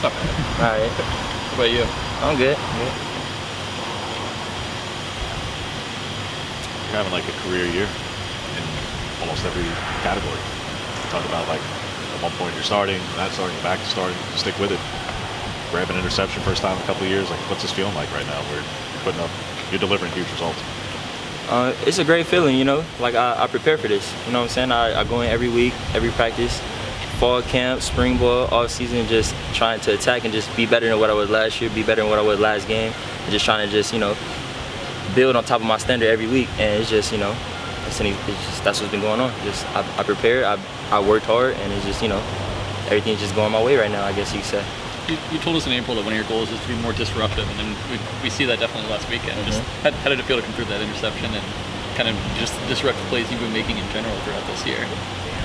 all right. All right. What about you? I'm good. You're having like a career year in almost every category. Talk about like at one point you're starting, not starting, back to starting. Stick with it. Grab an interception first time in a couple of years. Like, what's this feeling like right now? You're delivering huge results. It's a great feeling, you know. Like I prepare for this. You know what I'm saying? I go in every week, every practice, fall camp, spring ball, all season, just trying to attack and just be better than what I was last year, be better than what I was last game, and just trying to just, you know, build on top of my standard every week. And it's just, you know, it's just that's what's been going on. Just I prepared, I worked hard, and it's just, you know, everything's just going my way right now, I guess you could say. You told us in April that one of your goals is to be more disruptive, and then we see that definitely last weekend. Just how did it feel to come through that interception and kind of just disrupt the plays you've been making in general throughout this year?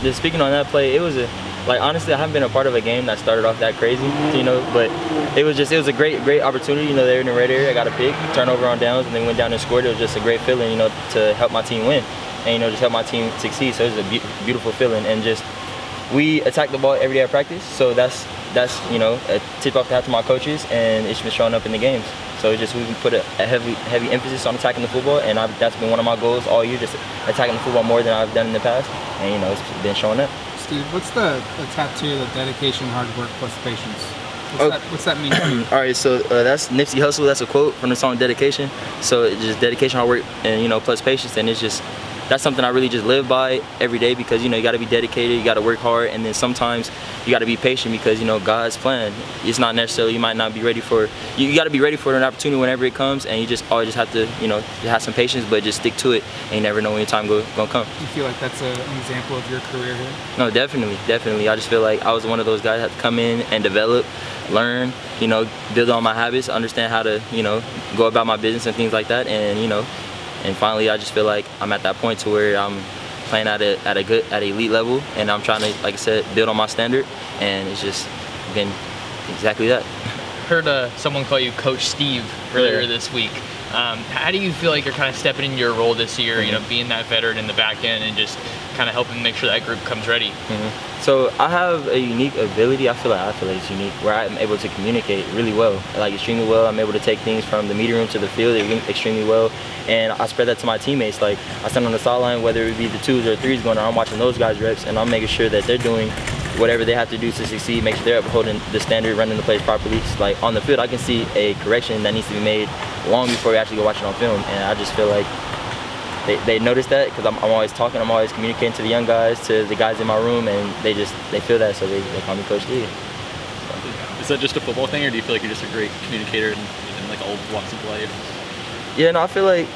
Just speaking on that play, it was like honestly, I haven't been a part of a game that started off that crazy, you know, but it was a great opportunity. You know, they were in the red area, I got a pick, turnover on downs, and then went down and scored. It was just a great feeling, you know, to help my team win, and you know, just help my team succeed. So it was a beautiful feeling, and just we attack the ball every day at practice, so that's you know, a tip off the hat to my coaches, and it's been showing up in the games. So it's just we can put a heavy emphasis on attacking the football, and that's been one of my goals all year, just attacking the football more than I've done in the past, and you know, it's been showing up. Steve, what's the tattoo, the dedication, hard work plus patience? What's that mean to you? All right, so that's Nipsey Hussle. That's a quote from the song Dedication. So it's just dedication, hard work, and you know, plus patience, and it's just that's something I really just live by every day, because you know, you got to be dedicated, you got to work hard, and then sometimes you got to be patient, because you know, God's plan, it's not necessarily, you might not be ready for, you got to be ready for an opportunity whenever it comes, and you just always just have to, you know, have some patience, but just stick to it, and you never know when your time gonna come. Do you feel like that's an example of your career here? No, definitely. I just feel like I was one of those guys that had to come in and develop, learn, you know, build on my habits, understand how to, you know, go about my business and things like that, and you know, and finally, I just feel like I'm at that point to where I'm playing at an elite level, and I'm trying to, like I said, build on my standard, and it's just been exactly that. Heard someone call you Coach Steve earlier this week. How do you feel like you're kind of stepping into your role this year? You know, being that veteran in the back end and just kind of helping make sure that group comes ready. So I have a unique ability. I feel like it's unique, where I'm able to communicate really well, like extremely well. I'm able to take things from the meeting room to the field extremely well, and I spread that to my teammates. Like I stand on the sideline, whether it be the 2s or 3s going on, I'm watching those guys reps, and I'm making sure that they're doing whatever they have to do to succeed, make sure they're upholding the standard, running the plays properly. So like on the field, I can see a correction that needs to be made long before we actually go watch it on film, and I just feel like they notice that, because I'm always talking, I'm always communicating to the young guys, to the guys in my room, and they feel that, so they call me Coach Steve. Is that just a football thing, or do you feel like you're just a great communicator in like all walks of life? Yeah, no, I feel like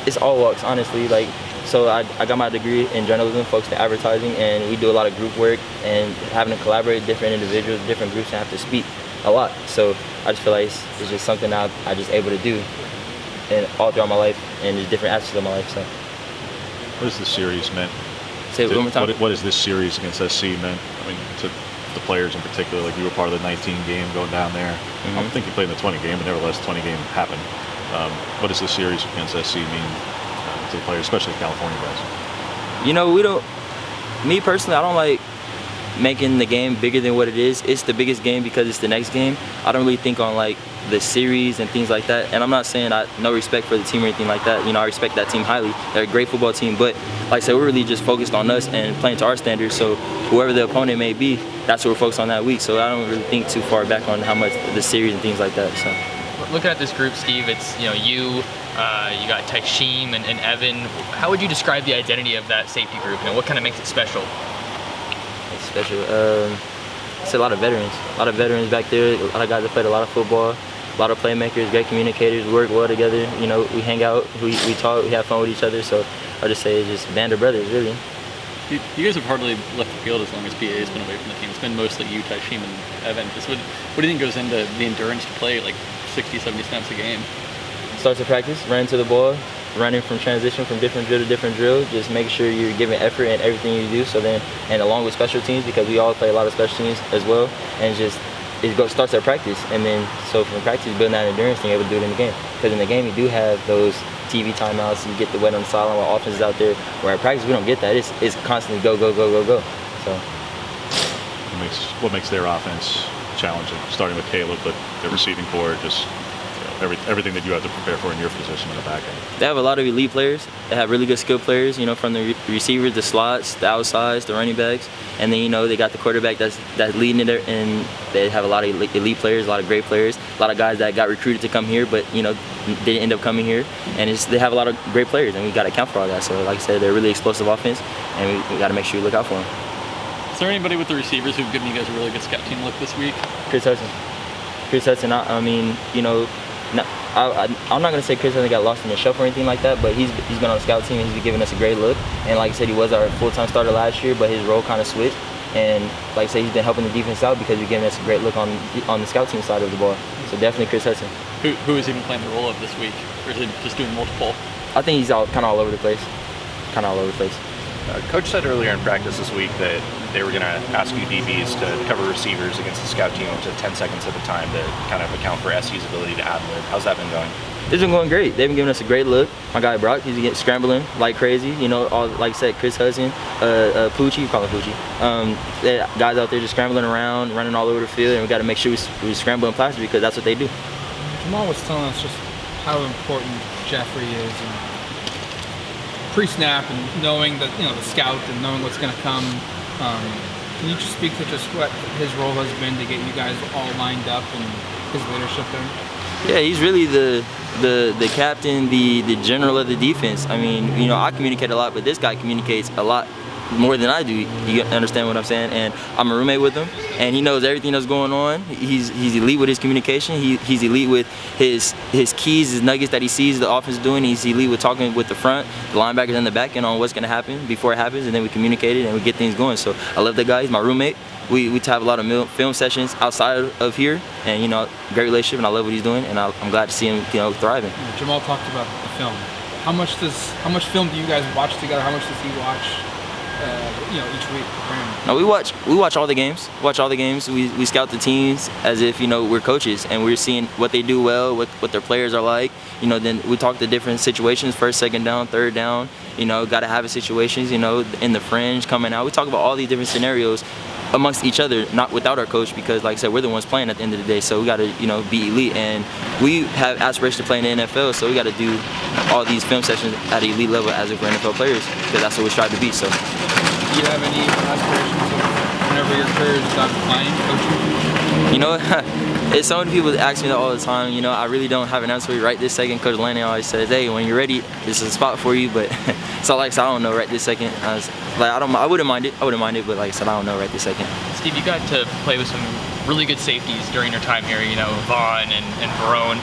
it's all walks, honestly. Like, so I got my degree in journalism, focused in advertising, and we do a lot of group work and having to collaborate with different individuals, different groups, and have to speak a lot. So I just feel like it's just something I just able to do and all throughout my life, and just different aspects of my life. So, What has this series meant? say it one more time. What has this series against SC meant? I mean, to the players in particular. Like, you were part of the 19 game going down there. I don't think you played in the 20 game, but nevertheless, 20 game happened. What does this series against SC mean to the players, especially California guys? You know, me personally, I don't like making the game bigger than what it is. It's the biggest game because it's the next game. I don't really think on like the series and things like that. And I'm not saying no respect for the team or anything like that. You know, I respect that team highly. They're a great football team, but like I said, we're really just focused on us and playing to our standards. So whoever the opponent may be, that's what we're focused on that week. So I don't really think too far back on how much the series and things like that. So Looking at this group, Steve, it's you got Taisheem and Evan. How would you describe the identity of that safety group? You know, what kind of makes it special? it's special. It's a lot of veterans back there. A lot of guys that played a lot of football. A lot of playmakers, great communicators, work well together. You know, we hang out, we talk, we have fun with each other. So I'll just say it's just band of brothers, really. You guys have hardly left the field as long as BA has been away from the team. It's been mostly you, Taisheem, and Evan. What do you think goes into the endurance to play like 60, 70 snaps a game? Starts to practice, running to the ball, running from transition from different drill to different drill, just making sure you're giving effort in everything you do. So then, and along with special teams, because we all play a lot of special teams as well, and just starts at practice, and then so from practice building that endurance and able to do it in the game. Because in the game you do have those TV timeouts, you get the wet on the sideline while offense is out there. Where at practice we don't get that. It's constantly go, go, go, go, go. So what makes their offense challenging, starting with Caleb, but the receiving core, just everything that you have to prepare for in your position in the back end. They have a lot of elite players. They have really good skill players, from the receivers, the slots, the outsides, the running backs, and then they got the quarterback that's leading it, and they have a lot of elite players, a lot of great players, a lot of guys that got recruited to come here, but didn't end up coming here, and they have a lot of great players, and we got to account for all that. So, like I said, they're really explosive offense, and we got to make sure we look out for them. Is there anybody with the receivers who've given you guys a really good scout team look this week? Chris Hudson. I mean, I'm not gonna say Chris hasn't got lost in the shuffle or anything like that, but he's been on the scout team and he's been giving us a great look. And like I said, he was our full-time starter last year, but his role kind of switched. And like I said, he's been helping the defense out because he's giving us a great look on the scout team side of the ball. So definitely Chris Hudson. Who is he been playing the role of this week, or is he just doing multiple? I think he's kind of all over the place. Coach said earlier in practice this week that they were going to ask you DBs to cover receivers against the scout team up to 10 seconds at a time to kind of account for SU's ability to ad-lib. How's that been going? It's been going great. They've been giving us a great look. My guy Brock, he's getting scrambling like crazy. All like I said, Chris Hudson, Poochie, you call him Poochie. Guys out there just scrambling around, running all over the field, and we got to make sure we scramble in plastic because that's what they do. Jamal was telling us just how important Jeffrey is, and pre-snap and knowing that the scout and knowing what's going to come. Can you just speak to just what his role has been to get you guys all lined up and his leadership there? Yeah, he's really the captain, the general of the defense. I mean, I communicate a lot, but this guy communicates a lot more than I do. You understand what I'm saying? And I'm a roommate with him, and he knows everything that's going on. He's elite with his communication. He's elite with his keys, his nuggets that he sees the offense doing. He's elite with talking with the front, the linebackers, and the back end on what's going to happen before it happens, and then we communicate it and we get things going. So I love that guy. He's my roommate. We have a lot of film sessions outside of here, and great relationship, and I love what he's doing, and I'm glad to see him thriving. Jamal talked about the film. How much film do you guys watch together? How much does he watch each week? No, we watch all the games. We scout the teams as if we're coaches, and we're seeing what they do well, what their players are like. Then we talk the different situations: first, second down, third down. Got to have a situations. In the fringe coming out. We talk about all these different scenarios amongst each other, not without our coach, because like I said, we're the ones playing at the end of the day. So we got to be elite, and we have aspirations to play in the NFL. So we got to do all these film sessions at an elite level as if we're NFL players, because that's what we strive to be. So. Do you have any aspirations whenever your career is done playing, coaching? So many people ask me that all the time. I really don't have an answer for you right this second. Coach Lanning always says, "Hey, when you're ready, this is a spot for you." But so like I said, I don't know right this second. I wouldn't mind it. But like I said, I don't know right this second. Steve, you got to play with some really good safeties during your time here. Vaughn and Barone.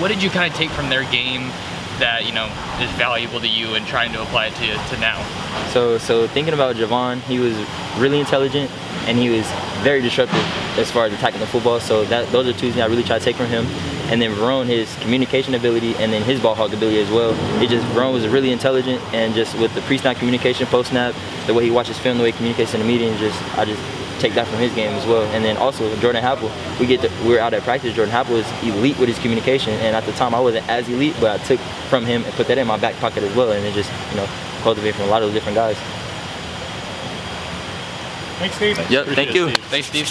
What did you kind of take from their game that is valuable to you and trying to apply it to now? So thinking about Javon, he was really intelligent and he was very disruptive as far as attacking the football. So those are two things I really try to take from him. And then Verone, his communication ability and then his ball hawk ability as well. Verone was really intelligent, and just with the pre-snap communication, post-snap, the way he watches film, the way he communicates in the meeting, I just take that from his game as well. And then also Jordan Happel, we're out at practice. Jordan Happel is elite with his communication, and at the time I wasn't as elite, but I took from him and put that in my back pocket as well, and it just cultivated from a lot of different guys. Thanks, Steve. Yep, thank you. Thanks, Steve.